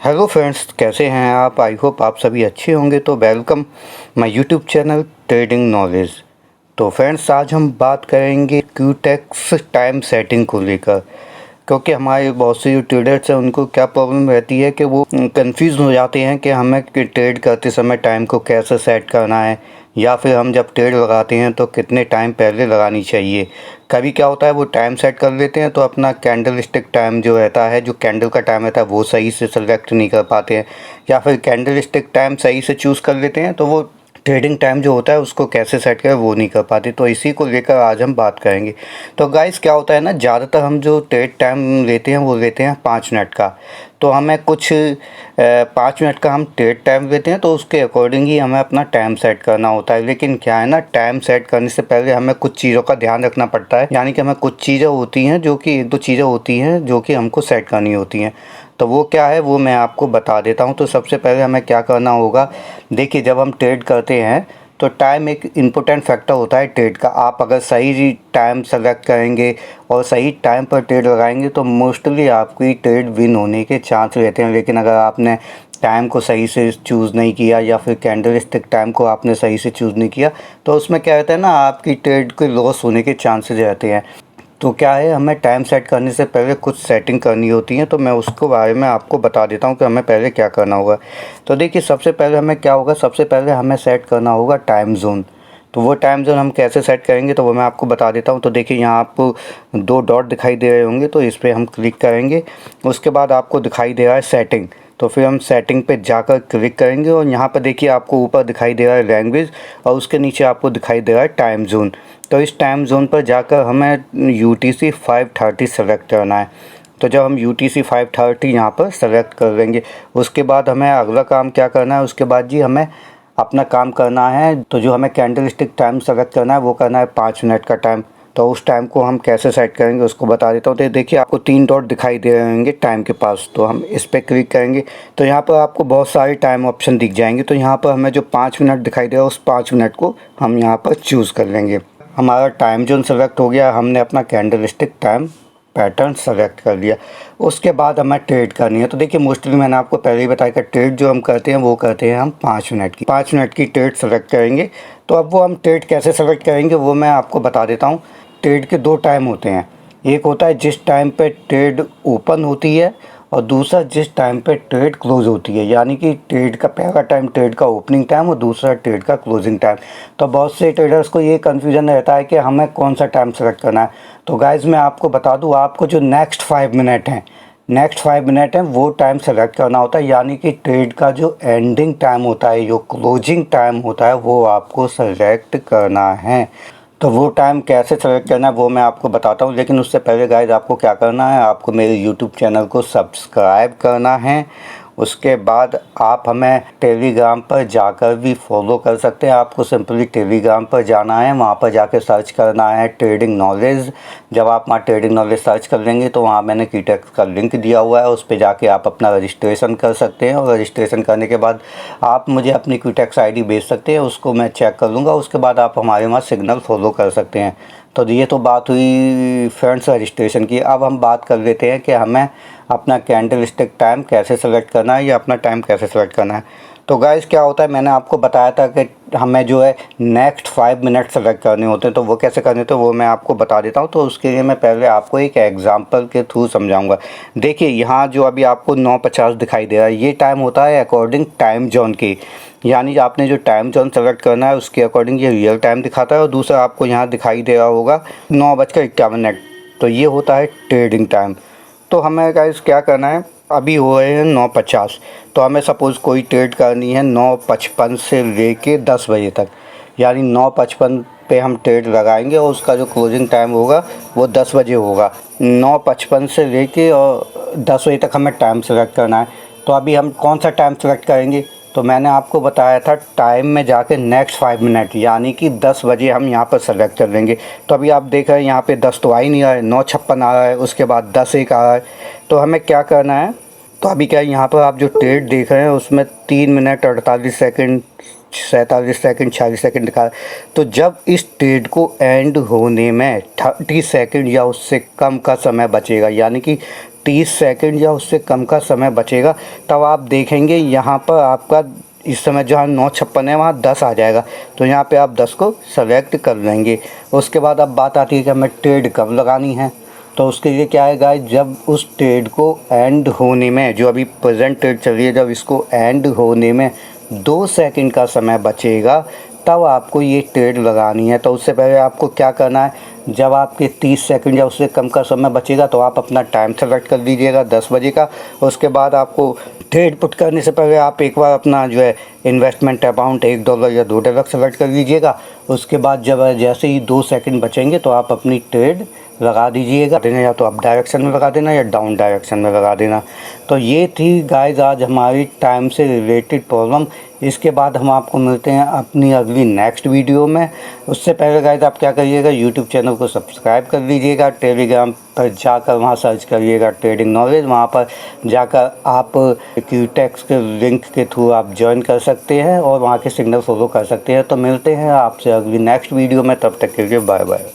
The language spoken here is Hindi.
हेलो फ्रेंड्स, कैसे हैं आप? आई होप आप सभी अच्छे होंगे। तो welcome my YouTube channel trading knowledge. तो फ्रेंड्स, आज हम बात करेंगे क्यूटेक्स टाइम सेटिंग को लेकर, क्योंकि हमारे बहुत से जो ट्रेडर्स हैं उनको क्या प्रॉब्लम रहती है कि वो कंफ्यूज हो जाते हैं कि हमें ट्रेड करते समय टाइम को कैसे सेट करना है, या फिर हम जब ट्रेड लगाते हैं तो कितने टाइम पहले लगानी चाहिए। कभी क्या होता है, वो टाइम सेट कर लेते हैं तो अपना कैंडल स्टिक टाइम जो रहता है, जो कैंडल का टाइम रहता है, वो सही से सेलेक्ट नहीं कर पाते हैं, या फिर कैंडल स्टिक टाइम सही से चूज़ कर लेते हैं तो वो ट्रेडिंग टाइम जो होता है उसको कैसे सेट करें वो नहीं कर पाते। तो इसी को लेकर आज हम बात करेंगे। तो गाइस, क्या होता है ना, ज़्यादातर हम जो ट्रेड टाइम लेते हैं वो लेते हैं 5 मिनट का। तो हमें कुछ 5 मिनट का हम ट्रेड टाइम लेते हैं, तो उसके अकॉर्डिंग ही हमें अपना टाइम सेट करना होता है। लेकिन क्या है ना, टाइम सेट करने से पहले हमें कुछ चीज़ों का ध्यान रखना पड़ता है। यानी कि हमें कुछ चीज़ें होती हैं जो कि 1-2 चीज़ें होती हैं जो कि हमको सेट करनी होती हैं। तो वो क्या है वो मैं आपको बता देता हूँ। तो सबसे पहले हमें क्या करना होगा, देखिए, जब हम ट्रेड करते हैं तो टाइम एक इम्पोर्टेंट फैक्टर होता है ट्रेड का। आप अगर सही टाइम सेलेक्ट करेंगे और सही टाइम पर ट्रेड लगाएंगे तो मोस्टली आपकी ट्रेड विन होने के चांस रहते हैं। लेकिन अगर आपने टाइम को सही से चूज़ नहीं किया, या फिर कैंडल स्टिक टाइम को आपने सही से चूज़ नहीं किया, तो उसमें क्या रहता है ना, आपकी ट्रेड के लॉस होने के चांसेस रहते हैं। तो क्या है, हमें टाइम सेट करने से पहले कुछ सेटिंग करनी होती है। तो मैं उसको बारे में आपको बता देता हूँ कि हमें पहले क्या करना होगा। तो देखिए, सबसे पहले हमें क्या होगा, सबसे पहले हमें सेट करना होगा टाइम ज़ोन। तो वो टाइम ज़ोन हम कैसे सेट करेंगे तो वो मैं आपको बता देता हूँ। तो देखिए, यहाँ आपको 2 डॉट दिखाई दे रहे होंगे, तो इस पर हम क्लिक करेंगे। उसके बाद आपको दिखाई दे रहा है सेटिंग, तो फिर हम सेटिंग पे जाकर क्लिक करेंगे और यहाँ पर देखिए आपको ऊपर दिखाई दे रहा है लैंग्वेज, और उसके नीचे आपको दिखाई दे रहा है टाइम ज़ोन। तो इस टाइम ज़ोन पर जाकर हमें UTC 5:30 सेलेक्ट करना है। तो जब हम UTC 5:30 यहाँ पर सेलेक्ट कर लेंगे, उसके बाद हमें अगला काम क्या करना है, उसके बाद जी हमें अपना काम करना है। तो जो हमें कैंडल स्टिक टाइम सेलेक्ट करना है वो करना है 5 मिनट का टाइम। तो उस टाइम को हम कैसे सेट करेंगे उसको बता देता हूँ। तो देखिए, आपको 3 डॉट दिखाई दे रहे होंगे टाइम के पास, तो हम इस पर क्लिक करेंगे। तो यहाँ पर आपको बहुत सारे टाइम ऑप्शन दिख जाएंगे। तो यहाँ पर हमें जो 5 मिनट दिखाई दे रहा है उस 5 मिनट को हम यहाँ पर चूज़ कर लेंगे। हमारा टाइम जोन सेलेक्ट हो गया, हमने अपना candle stick time pattern select कर लिया। उसके बाद हमें ट्रेड करनी है। तो देखिए, मोस्टली मैंने आपको पहले ही बताया कि ट्रेड जो हम करते हैं वो करते हैं हम 5 मिनट की ट्रेड सेलेक्ट करेंगे। तो अब वो हम ट्रेड कैसे सेलेक्ट करेंगे वो मैं आपको बता देता हूँ। ट्रेड के 2 टाइम होते हैं, एक होता है जिस टाइम पे ट्रेड ओपन होती है, और दूसरा जिस टाइम पे ट्रेड क्लोज होती है। यानी कि ट्रेड का पहला टाइम ट्रेड का ओपनिंग टाइम और दूसरा ट्रेड का क्लोजिंग टाइम। तो बहुत से ट्रेडर्स को ये कन्फ्यूजन रहता है कि हमें कौन सा टाइम सेलेक्ट करना है। तो गाइज़, मैं आपको बता दूं, आपको जो नेक्स्ट 5 मिनट हैं वो टाइम सेलेक्ट करना होता है। यानी कि ट्रेड का जो एंडिंग टाइम होता है, जो क्लोजिंग टाइम होता है, वो आपको सेलेक्ट करना है। तो वो टाइम कैसे सेलेक्ट करना है वो मैं आपको बताता हूँ। लेकिन उससे पहले गाइज, आपको क्या करना है, आपको मेरे यूट्यूब चैनल को सब्सक्राइब करना है। उसके बाद आप हमें टेलीग्राम पर जाकर भी फॉलो कर सकते हैं। आपको सिंपली टेलीग्राम पर जाना है, वहाँ पर जाकर सर्च करना है ट्रेडिंग नॉलेज। जब आप वहाँ ट्रेडिंग नॉलेज सर्च कर लेंगे तो वहाँ मैंने क्यूटेक्स का लिंक दिया हुआ है, उस पर जाके आप अपना रजिस्ट्रेशन कर सकते हैं। और रजिस्ट्रेशन करने के बाद आप मुझे अपनी क्यूटेक्स ID भेज सकते हैं, उसको मैं चेक कर लूँगा। उसके बाद आप हमारे वहाँ सिग्नल फॉलो कर सकते हैं। तो ये तो बात हुई फ्रेंड्स रजिस्ट्रेशन की। अब हम बात कर लेते हैं कि हमें अपना कैंडल स्टिक टाइम कैसे सेलेक्ट करना है या अपना टाइम कैसे सेलेक्ट करना है। तो गाइस, क्या होता है, मैंने आपको बताया था कि हमें जो है नेक्स्ट 5 मिनट सेलेक्ट करने होते हैं। तो वो कैसे करने होते हैं वो मैं आपको बता देता हूँ। तो उसके लिए मैं पहले आपको एक एग्जांपल के थ्रू समझाऊंगा। देखिए, यहाँ जो अभी आपको 9:50 दिखाई दे रहा है, ये टाइम होता है अकॉर्डिंग टाइम जोन की। यानी आपने जो टाइम जोन सेलेक्ट करना है उसके अकॉर्डिंग ये रियल टाइम दिखाता है। और दूसरा आपको यहाँ दिखाई दे रहा होगा 9:51। तो ये होता है ट्रेडिंग टाइम। तो हमें गाइस क्या करना है, अभी हो रहे हैं 9:50। तो हमें सपोज़ कोई ट्रेड करनी है 9:55 से लेके 10 बजे तक। यानी 9:55 पे हम ट्रेड लगाएंगे और उसका जो क्लोजिंग टाइम होगा वो 10 बजे होगा। 9:55 से लेके और 10 बजे तक हमें टाइम सेलेक्ट करना है। तो अभी हम कौन सा टाइम सेलेक्ट करेंगे, तो मैंने आपको बताया था टाइम में जाके नेक्स्ट 5 मिनट, यानी कि 10 बजे हम यहाँ पर सेलेक्ट कर लेंगे। तो अभी आप देख रहे हैं यहाँ पे 10 तो आ ही नहीं रहा है, 9:56 आ रहा है, उसके बाद 10:01 आ रहा है। तो हमें क्या करना है, तो अभी क्या है, यहाँ पर आप जो ट्रेड देख रहे हैं उसमें 3 मिनट 48 सेकंड 47 सेकंड 46 सेकंड दिखा है। तो जब इस ट्रेड को एंड होने में 30 सेकंड या उससे कम का समय बचेगा, यानी कि 30 सेकंड या उससे कम का समय बचेगा, तब आप देखेंगे यहाँ पर आपका इस समय जहाँ 9:56 है वहाँ 10 आ जाएगा। तो यहाँ पे आप 10 को सेलेक्ट कर लेंगे। उसके बाद अब बात आती है कि हमें ट्रेड कब लगानी है। तो उसके लिए क्या है गाइस, जब उस ट्रेड को एंड होने में, जो अभी प्रेजेंट ट्रेड चल रही है, जब इसको एंड होने में 2 सेकंड का समय बचेगा तब आपको ये ट्रेड लगानी है। तो उससे पहले आपको क्या करना है, जब आपके 30 सेकंड या उससे कम का समय बचेगा तो आप अपना टाइम सेलेक्ट कर लीजिएगा 10 बजे का। उसके बाद आपको ट्रेड पुट करने से पहले आप एक बार अपना जो है इन्वेस्टमेंट अमाउंट $1 या $2 सेलेक्ट कर लीजिएगा। उसके बाद जब जैसे ही 2 सेकंड बचेंगे तो आप अपनी ट्रेड लगा दीजिएगा, या तो अप डायरेक्शन में लगा देना या डाउन डायरेक्शन में लगा देना। तो ये थी गाइस आज हमारी टाइम से रिलेटेड प्रॉब्लम। इसके बाद हम आपको मिलते हैं अपनी अगली नेक्स्ट वीडियो में। उससे पहले गाइस आप क्या करिएगा, यूट्यूब चैनल को सब्सक्राइब कर लीजिएगा, टेलीग्राम पर जाकर वहाँ सर्च करिएगा ट्रेडिंग नॉलेज, वहाँ पर जाकर आप क्यूटेक्स के लिंक के थ्रू आप ज्वाइन कर सकते हैं और वहाँ के सिग्नल फॉलो कर सकते हैं। तो मिलते हैं आपसे अगली नेक्स्ट वीडियो में, तब तक के लिए बाय बाय।